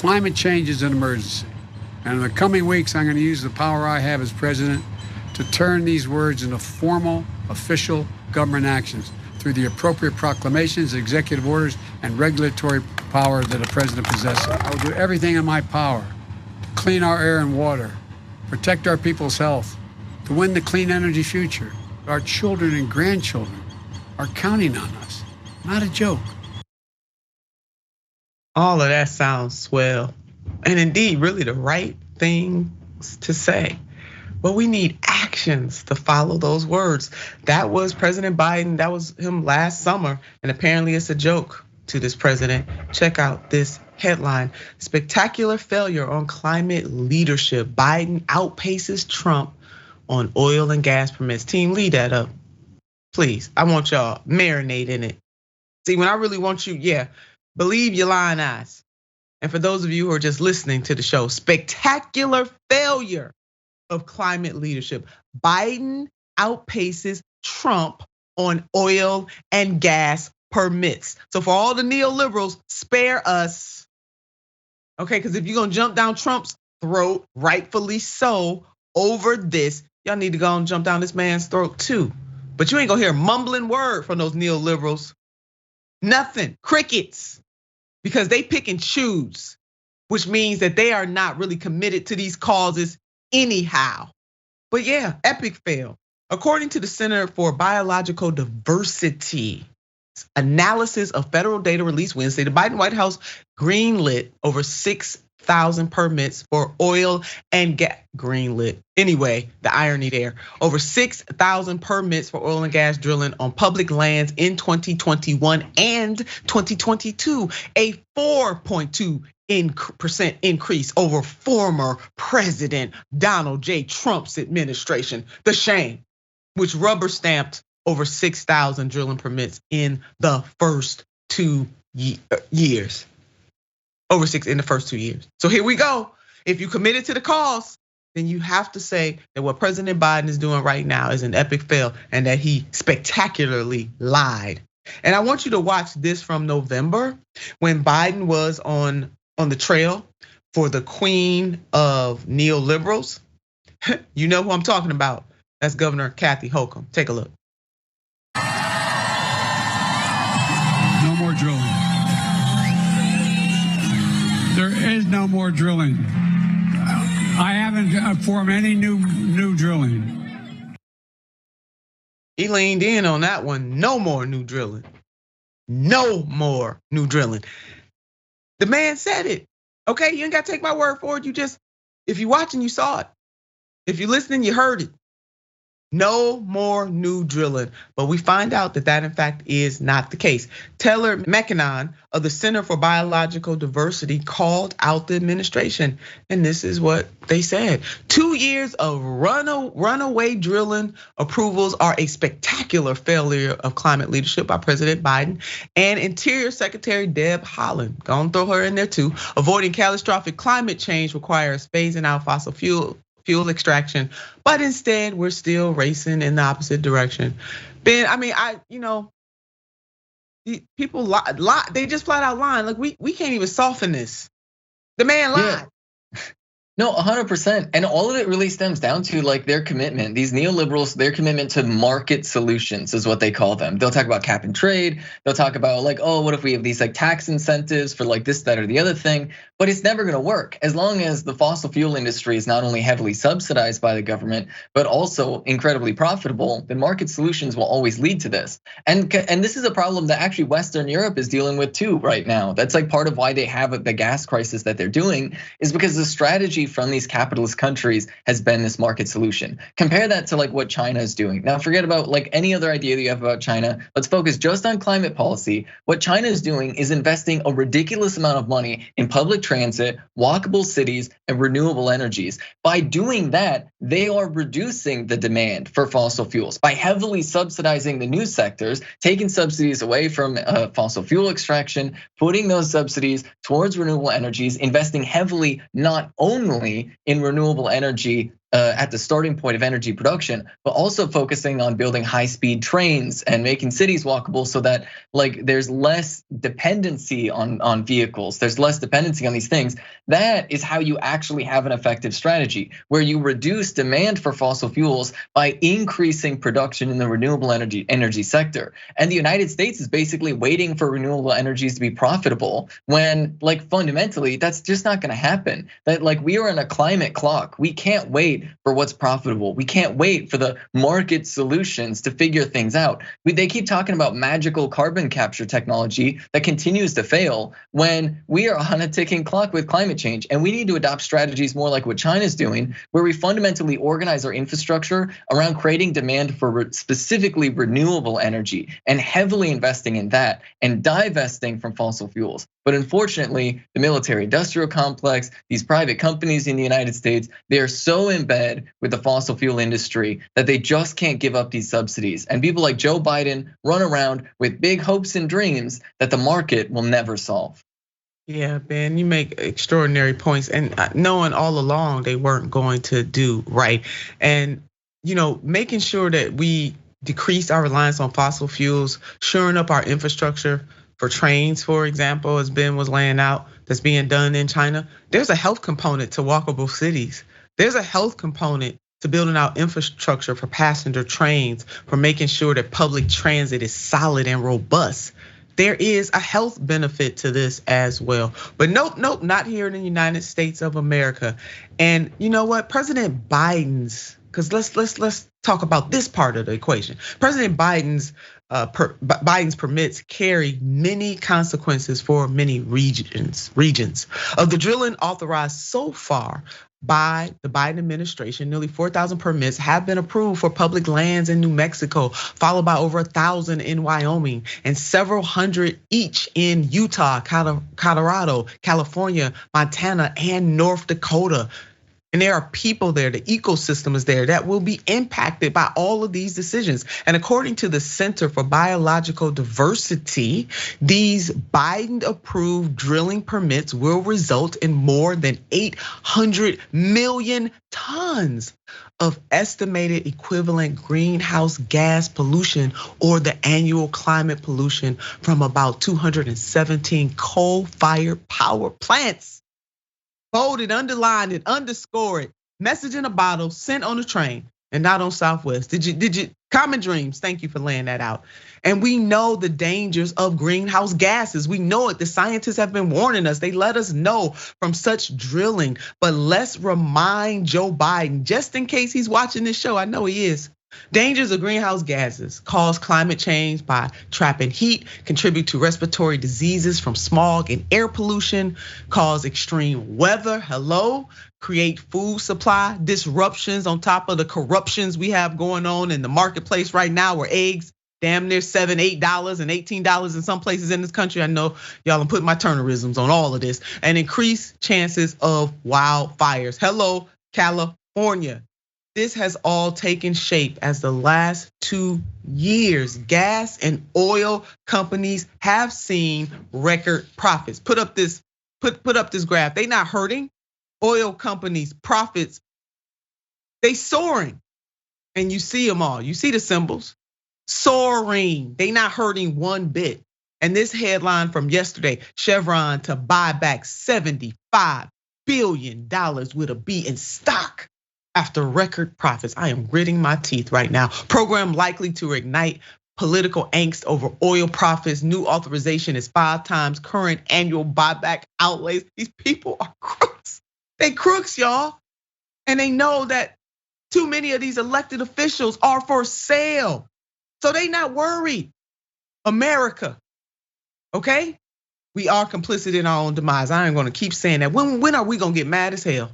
Climate change is an emergency. And in the coming weeks, I'm going to use the power I have as president to turn these words into formal, official government actions through the appropriate proclamations, executive orders, and regulatory power that a president possesses. I will do everything in my power to clean our air and water, protect our people's health, to win the clean energy future. Our children and grandchildren are counting on us. Not a joke. All of that sounds swell. And indeed, really the right things to say. But we need actions to follow those words. That was President Biden, that was him last summer. And apparently it's a joke to this president. Check out this headline. Spectacular failure on climate leadership. Biden outpaces Trump on oil and gas permits. Team, lead that up. Please, I want y'all marinate in it. See, when I really want you, believe your lying eyes. And for those of you who are just listening to the show, spectacular failure of climate leadership. Biden outpaces Trump on oil and gas permits. So for all the neoliberals, spare us. Okay, because if you're gonna jump down Trump's throat, rightfully so, over this, y'all need to go and jump down this man's throat too. But you ain't gonna hear a mumbling word from those neoliberals. Nothing, crickets. Because they pick and choose, which means that they are not really committed to these causes anyhow. But yeah, epic fail. According to the Center for Biological Diversity analysis of federal data released Wednesday, the Biden White House greenlit over 6,000 permits for oil and gas. Greenlit. Anyway, the irony there. Over 6,000 permits for oil and gas drilling on public lands in 2021 and 2022, a 4.2% increase over former President Donald J. Trump's administration. The shame, which rubber stamped over 6,000 drilling permits in the first 2 years. Over 6 in the first 2 years. So here we go. If you committed to the cause, then you have to say that what President Biden is doing right now is an epic fail and that he spectacularly lied. And I want you to watch this from November when Biden was on the trail for the queen of neoliberals. You know who I'm talking about. That's Governor Kathy Hochul. Take a look. No more drilling. There is no more drilling. I haven't formed any new drilling. He leaned in on that one. No more new drilling. No more new drilling. The man said it. Okay, you ain't got to take my word for it. You just, if you're watching, you saw it. If you're listening, you heard it. No more new drilling. But we find out that in fact is not the case. Taylor McKinnon of the Center for Biological Diversity called out the administration. And this is what they said. 2 years of runaway drilling approvals are a spectacular failure of climate leadership by President Biden and Interior Secretary Deb Haaland. Gonna throw her in there too. Avoiding catastrophic climate change requires phasing out fossil fuel extraction, but instead we're still racing in the opposite direction. Ben, I mean, people lie, they just flat out lying. Like we can't even soften this. The man lied. Yeah. No, 100%. And all of it really stems down to like their commitment. These neoliberals, their commitment to market solutions is what they call them. They'll talk about cap and trade. They'll talk about like, oh, what if we have these like tax incentives for like this, that, or the other thing? But it's never gonna work as long as the fossil fuel industry is not only heavily subsidized by the government, but also incredibly profitable. Then market solutions will always lead to this. And this is a problem that actually Western Europe is dealing with too right now. That's like part of why they have the gas crisis that they're doing is because the strategy from these capitalist countries has been this market solution. Compare that to like what China is doing. Now forget about like any other idea that you have about China. Let's focus just on climate policy. What China is doing is investing a ridiculous amount of money in public transit, walkable cities, and renewable energies. By doing that, they are reducing the demand for fossil fuels by heavily subsidizing the new sectors, taking subsidies away from fossil fuel extraction, putting those subsidies towards renewable energies, investing heavily not only in renewable energy at the starting point of energy production, but also focusing on building high-speed trains and making cities walkable so that like there's less dependency on vehicles, there's less dependency on these things. That is how you actually have an effective strategy, where you reduce demand for fossil fuels by increasing production in the renewable energy sector. And the United States is basically waiting for renewable energies to be profitable when like fundamentally that's just not gonna happen. That like we are in a climate clock. We can't wait for what's profitable. We can't wait for the market solutions to figure things out. They keep talking about magical carbon capture technology that continues to fail when we are on a ticking clock with climate change. And we need to adopt strategies more like what China's doing, where we fundamentally organize our infrastructure around creating demand for specifically renewable energy and heavily investing in that and divesting from fossil fuels. But unfortunately, the military industrial complex, these private companies in the United States, they are so in bed with the fossil fuel industry that they just can't give up these subsidies. And people like Joe Biden run around with big hopes and dreams that the market will never solve. Yeah, Ben, you make extraordinary points, and knowing all along they weren't going to do right. And making sure that we decrease our reliance on fossil fuels, shoring up our infrastructure for trains, for example, as Ben was laying out, that's being done in China. There's a health component to walkable cities. There's a health component to building out infrastructure for passenger trains, for making sure that public transit is solid and robust. There is a health benefit to this as well. But nope, not here in the United States of America. And you know what? President Biden's, because let's talk about this part of the equation. President Biden's permits carry many consequences for many regions. Of the drilling authorized so far by the Biden administration, nearly 4,000 permits have been approved for public lands in New Mexico, followed by over 1,000 in Wyoming, and several hundred each in Utah, Colorado, California, Montana, and North Dakota. And there are people there, the ecosystem is there that will be impacted by all of these decisions. And according to the Center for Biological Diversity, these Biden-approved drilling permits will result in more than 800 million tons of estimated equivalent greenhouse gas pollution, or the annual climate pollution from about 217 coal-fired power plants. Bold it, underline it, underscore it. Message in a bottle, sent on a train, and not on Southwest. Did you? Common Dreams, thank you for laying that out. And we know the dangers of greenhouse gases. We know it. The scientists have been warning us. They let us know from such drilling. But let's remind Joe Biden, just in case he's watching this show, I know he is. Dangers of greenhouse gases cause climate change by trapping heat, contribute to respiratory diseases from smog and air pollution, cause extreme weather, create food supply disruptions on top of the corruptions we have going on in the marketplace right now, where eggs damn near $7, $8 and $18 in some places in this country. I know y'all are putting my Turnerisms on all of this, and increase chances of wildfires. Hello, California. This has all taken shape as the last 2 years, gas and oil companies have seen record profits. Put up this graph. They not hurting. Oil companies' profits, they soaring. And you see them all. You see the symbols. Soaring. They not hurting one bit. And this headline from yesterday, Chevron to buy back $75 billion with a B in stock after record profits. I am gritting my teeth right now. Program likely to ignite political angst over oil profits. New authorization is 5 times current annual buyback outlays. These people are crooks. They crooks, y'all. And they know that too many of these elected officials are for sale. So they not worried. America, okay? We are complicit in our own demise. I ain't gonna keep saying that. When are we gonna get mad as hell?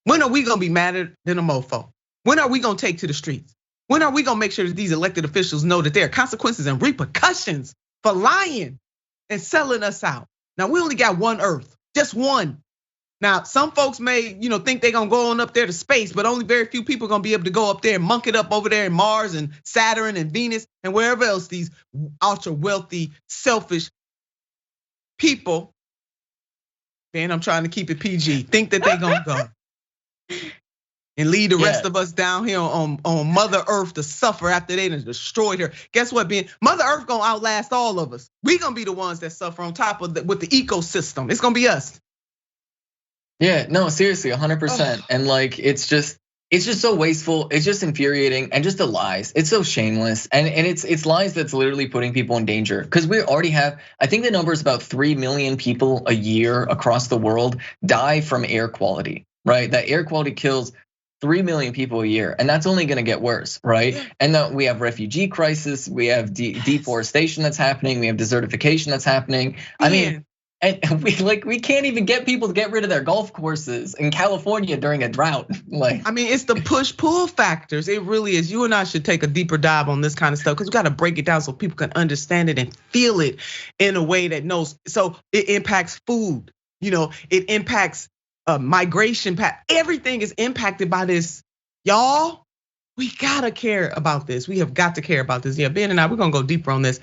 When are we gonna be madder than a mofo? When are we gonna take to the streets? When are we gonna make sure that these elected officials know that there are consequences and repercussions for lying and selling us out? Now, we only got one Earth, just one. Now, some folks may, think they're gonna go on up there to space, but only very few people are gonna be able to go up there and monk it up over there in Mars and Saturn and Venus and wherever else these ultra wealthy, selfish people, man, I'm trying to keep it PG, think that they're gonna go. and leave the rest of us down here on Mother Earth to suffer after they done destroyed her. Guess what, Ben? Mother Earth gonna outlast all of us. We gonna be the ones that suffer on top of with the ecosystem. It's gonna be us. Yeah, no, seriously, 100%. And like, it's just so wasteful. It's just infuriating, and just the lies. It's so shameless, and it's lies that's literally putting people in danger. Because we already have, I think the number is about 3 million people a year across the world die from air quality, right? That air quality kills 3 million people a year, and that's only gonna get worse, right? And then we have refugee crisis, we have deforestation that's happening, we have desertification that's happening. I mean, and we can't even get people to get rid of their golf courses in California during a drought. Like, I mean, it's the push-pull factors. It really is. You and I should take a deeper dive on this kind of stuff, because we got to break it down so people can understand it and feel it in a way that knows. So it impacts food. It impacts migration. Everything is impacted by this, y'all. We gotta care about this. We have got to care about this. Yeah, Ben and I, we're gonna go deeper on this.